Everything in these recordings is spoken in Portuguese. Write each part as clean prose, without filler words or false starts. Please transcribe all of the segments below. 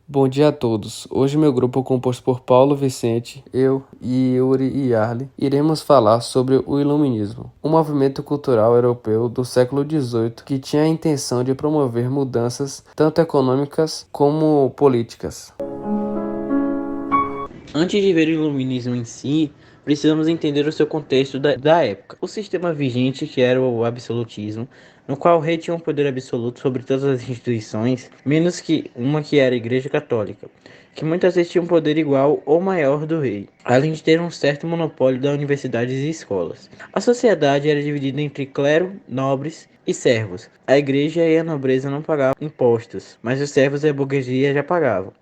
Bom dia a todos. Hoje meu grupo é composto por Paulo, Vicente, eu, Yuri e Yarli iremos falar sobre o Iluminismo, um movimento cultural europeu do século XVIII que tinha a intenção de promover mudanças tanto econômicas como políticas. Antes de ver o iluminismo em si, precisamos entender o seu contexto da época. O sistema vigente, que era o absolutismo, no qual o rei tinha um poder absoluto sobre todas as instituições, menos que uma que era a Igreja Católica, que muitas vezes tinha um poder igual ou maior do rei, além de ter um certo monopólio das universidades e escolas. A sociedade era dividida entre clero, nobres e servos. A igreja e a nobreza não pagavam impostos, mas os servos e a burguesia já pagavam.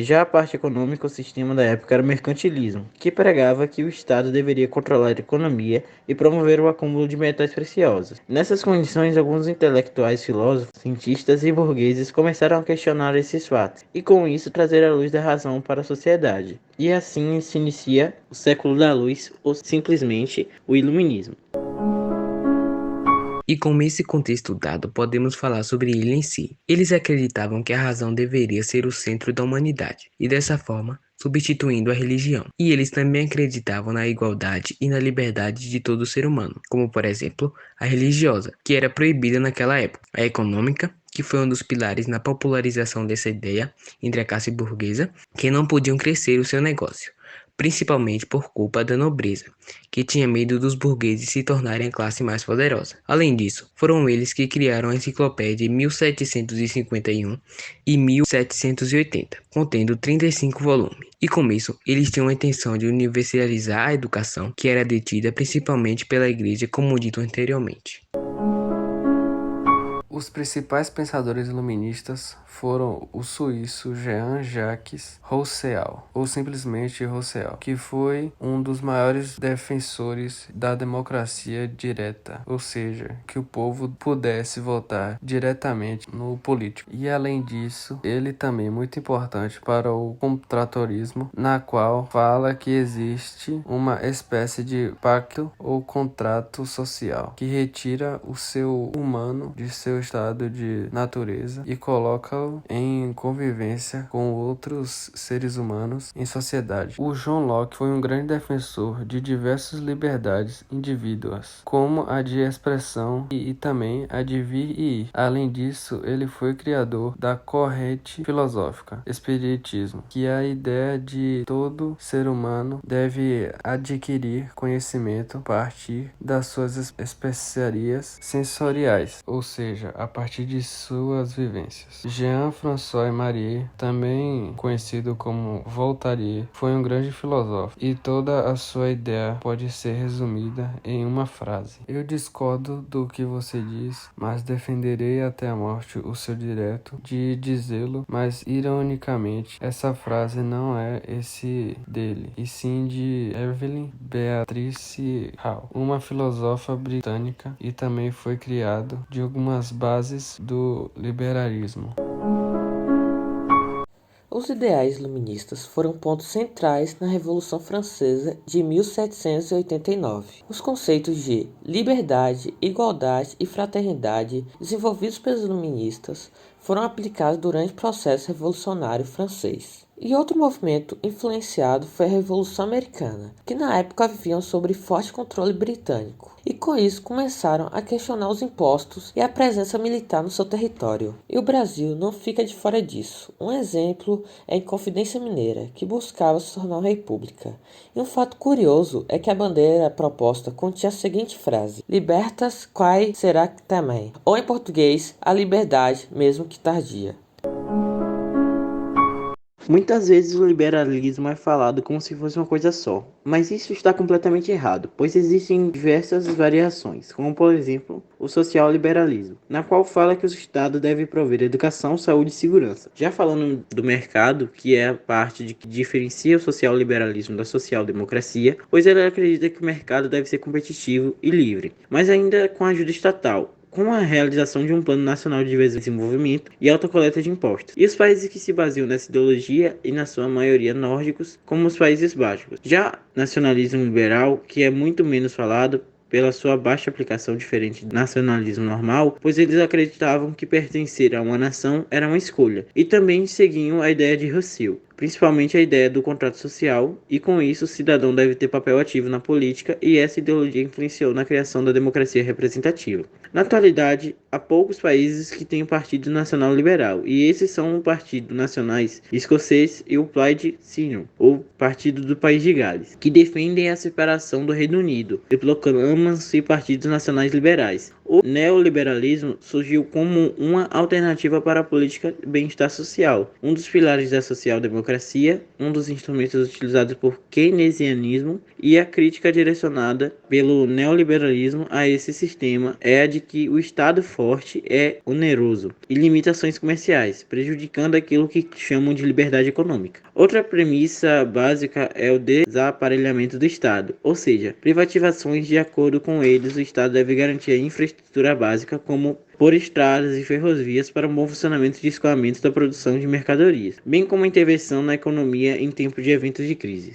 Já a parte econômica, o sistema da época era o mercantilismo, que pregava que o Estado deveria controlar a economia e promover o acúmulo de metais preciosos. Nessas condições, alguns intelectuais, filósofos, cientistas e burgueses começaram a questionar esses fatos, e com isso trazer a luz da razão para a sociedade. E assim se inicia o século da luz, ou simplesmente o Iluminismo. E com esse contexto dado, podemos falar sobre ele em si. Eles acreditavam que a razão deveria ser o centro da humanidade, e dessa forma, substituindo a religião. E eles também acreditavam na igualdade e na liberdade de todo ser humano, como por exemplo, a religiosa, que era proibida naquela época, a econômica, que foi um dos pilares na popularização dessa ideia entre a classe burguesa, que não podiam crescer o seu negócio, principalmente por culpa da nobreza, que tinha medo dos burgueses se tornarem a classe mais poderosa. Além disso, foram eles que criaram a enciclopédia em 1751 e 1780, contendo 35 volumes. E com isso, eles tinham a intenção de universalizar a educação, que era detida principalmente pela igreja, como dito anteriormente. Os principais pensadores iluministas foram o suíço Jean-Jacques Rousseau, ou simplesmente Rousseau, que foi um dos maiores defensores da democracia direta, ou seja, que o povo pudesse votar diretamente no político. E além disso, ele também é muito importante para o contratorismo, na qual fala que existe uma espécie de pacto ou contrato social que retira o seu humano de seu estado de natureza e coloca-o em convivência com outros seres humanos em sociedade. O John Locke foi um grande defensor de diversas liberdades indivíduas, como a de expressão e também a de vir e ir. Além disso, ele foi criador da corrente filosófica Espiritismo, que é a ideia de todo ser humano deve adquirir conhecimento a partir das suas especiarias sensoriais, ou seja, a partir de suas vivências. Jean-François Marie, também conhecido como Voltaire, foi um grande filósofo e toda a sua ideia pode ser resumida em uma frase: eu discordo do que você diz, mas defenderei até a morte o seu direito de dizê-lo. Mas ironicamente, essa frase não é esse dele, e sim de Evelyn Beatrice Hall, uma filósofa britânica, e também foi criado de algumas bases do liberalismo. Os ideais iluministas foram pontos centrais na Revolução Francesa de 1789. Os conceitos de liberdade, igualdade e fraternidade desenvolvidos pelos iluministas foram aplicados durante o processo revolucionário francês. E outro movimento influenciado foi a Revolução Americana, que na época viviam sob forte controle britânico, e com isso começaram a questionar os impostos e a presença militar no seu território. E o Brasil não fica de fora disso. Um exemplo é a Inconfidência Mineira, que buscava se tornar uma república. E um fato curioso é que a bandeira proposta continha a seguinte frase: Libertas quae será também, ou em português, a liberdade, mesmo que tardia. Muitas vezes o liberalismo é falado como se fosse uma coisa só, mas isso está completamente errado, pois existem diversas variações, como por exemplo o social liberalismo, na qual fala que o Estado deve prover educação, saúde e segurança. Já falando do mercado, que é a parte que diferencia o social liberalismo da social democracia, pois ele acredita que o mercado deve ser competitivo e livre, mas ainda com a ajuda estatal, com a realização de um Plano Nacional de Desenvolvimento e alta coleta de impostos. E os países que se baseiam nessa ideologia, e na sua maioria nórdicos, como os Países Baixos. Já nacionalismo liberal, que é muito menos falado, pela sua baixa aplicação diferente do nacionalismo normal, pois eles acreditavam que pertencer a uma nação era uma escolha, e também seguiam a ideia de Rousseau, principalmente a ideia do contrato social, e com isso o cidadão deve ter papel ativo na política, e essa ideologia influenciou na criação da democracia representativa. Na atualidade, há poucos países que têm o Partido Nacional Liberal, e esses são o Partido Nacionais Escocês e o Plaid Cymru, ou Partido do País de Gales, que defendem a separação do Reino Unido e proclamam-se partidos nacionais liberais. O neoliberalismo surgiu como uma alternativa para a política de bem-estar social, um dos pilares da social-democracia, um dos instrumentos utilizados por keynesianismo, e a crítica direcionada pelo neoliberalismo a esse sistema é a de que o Estado forte é oneroso e limitações comerciais, prejudicando aquilo que chamam de liberdade econômica. Outra premissa básica é o desaparelhamento do Estado, ou seja, privatizações. De acordo com eles, o Estado deve garantir a infraestrutura básica, como por estradas e ferrovias, para um bom funcionamento e escoamento da produção de mercadorias, bem como intervenção na economia em tempos de eventos de crise.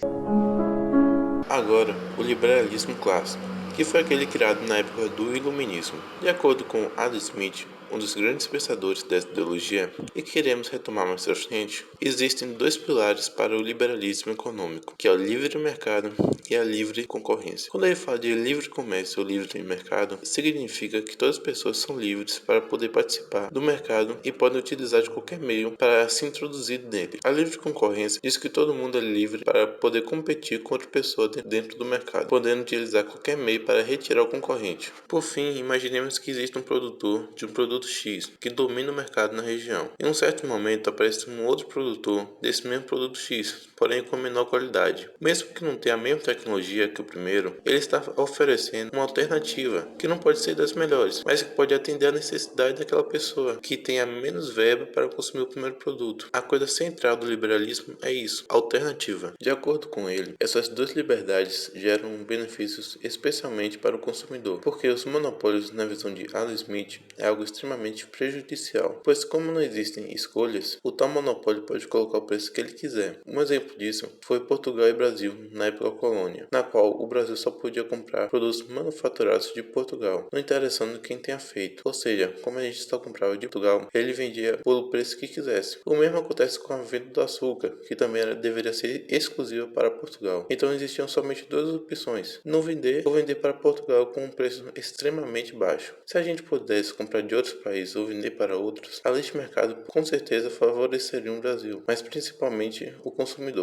Agora, o liberalismo clássico, que foi aquele criado na época do Iluminismo. De acordo com Adam Smith, um dos grandes pensadores dessa ideologia, e que iremos retomar mais à frente, existem dois pilares para o liberalismo econômico, que é o livre mercado e a livre concorrência. Quando ele fala de livre comércio ou livre mercado, significa que todas as pessoas são livres para poder participar do mercado e podem utilizar de qualquer meio para se introduzir nele. A livre concorrência diz que todo mundo é livre para poder competir com outra pessoa dentro do mercado, podendo utilizar qualquer meio para retirar o concorrente. Por fim, imaginemos que existe um produtor de um produto X, que domina o mercado na região. Em um certo momento aparece um outro produtor desse mesmo produto X, porém com menor qualidade. Mesmo que não tenha a mesma tecnologia que o primeiro, ele está oferecendo uma alternativa, que não pode ser das melhores, mas que pode atender a necessidade daquela pessoa, que tenha menos verba para consumir o primeiro produto. A coisa central do liberalismo é isso, alternativa. De acordo com ele, essas duas liberdades geram benefícios especialmente para o consumidor, porque os monopólios, na visão de Adam Smith, é algo extremamente prejudicial, pois como não existem escolhas, o tal monopólio pode colocar o preço que ele quiser. Um exemplo disso foi Portugal e Brasil na época colônia, na qual o Brasil só podia comprar produtos manufaturados de Portugal, não interessando quem tenha feito, ou seja, como a gente só comprava de Portugal, ele vendia pelo preço que quisesse. O mesmo acontece com a venda do açúcar, que também deveria ser exclusiva para Portugal. Então existiam somente duas opções, não vender ou vender para Portugal com um preço extremamente baixo. Se a gente pudesse comprar de outros países ou vender para outros, a lei de mercado com certeza favoreceria o Brasil, mas principalmente o consumidor.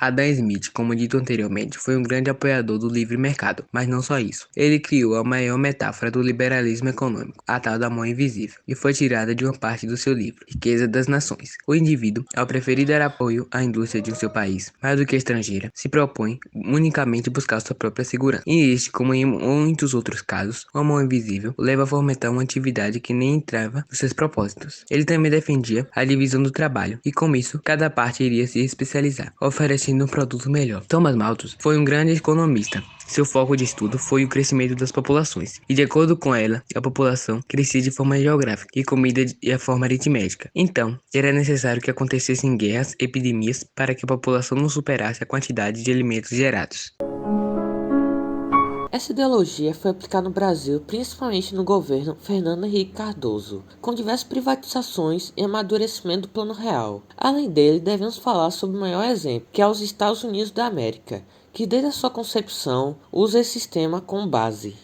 Adam Smith, como dito anteriormente, foi um grande apoiador do livre mercado, mas não só isso. Ele criou a maior metáfora do liberalismo econômico, a tal da mão invisível, e foi tirada de uma parte do seu livro, Riqueza das Nações. O indivíduo, ao preferir dar apoio à indústria de seu país, mais do que estrangeira, se propõe unicamente buscar sua própria segurança. E este, como em muitos outros casos, uma mão invisível o leva a fomentar uma atividade que nem entrava nos seus propósitos. Ele também defendia a divisão do trabalho, e com isso, cada parte iria se especializar, oferecendo um produto melhor. Thomas Malthus foi um grande economista. Seu foco de estudo foi o crescimento das populações, e de acordo com ela, a população crescia de forma geográfica e comida de forma aritmética. Então, era necessário que acontecessem guerras, epidemias, para que a população não superasse a quantidade de alimentos gerados. Essa ideologia foi aplicada no Brasil principalmente no governo Fernando Henrique Cardoso, com diversas privatizações e amadurecimento do Plano Real. Além dele, devemos falar sobre o maior exemplo, que é os Estados Unidos da América, que desde a sua concepção usa esse sistema como base.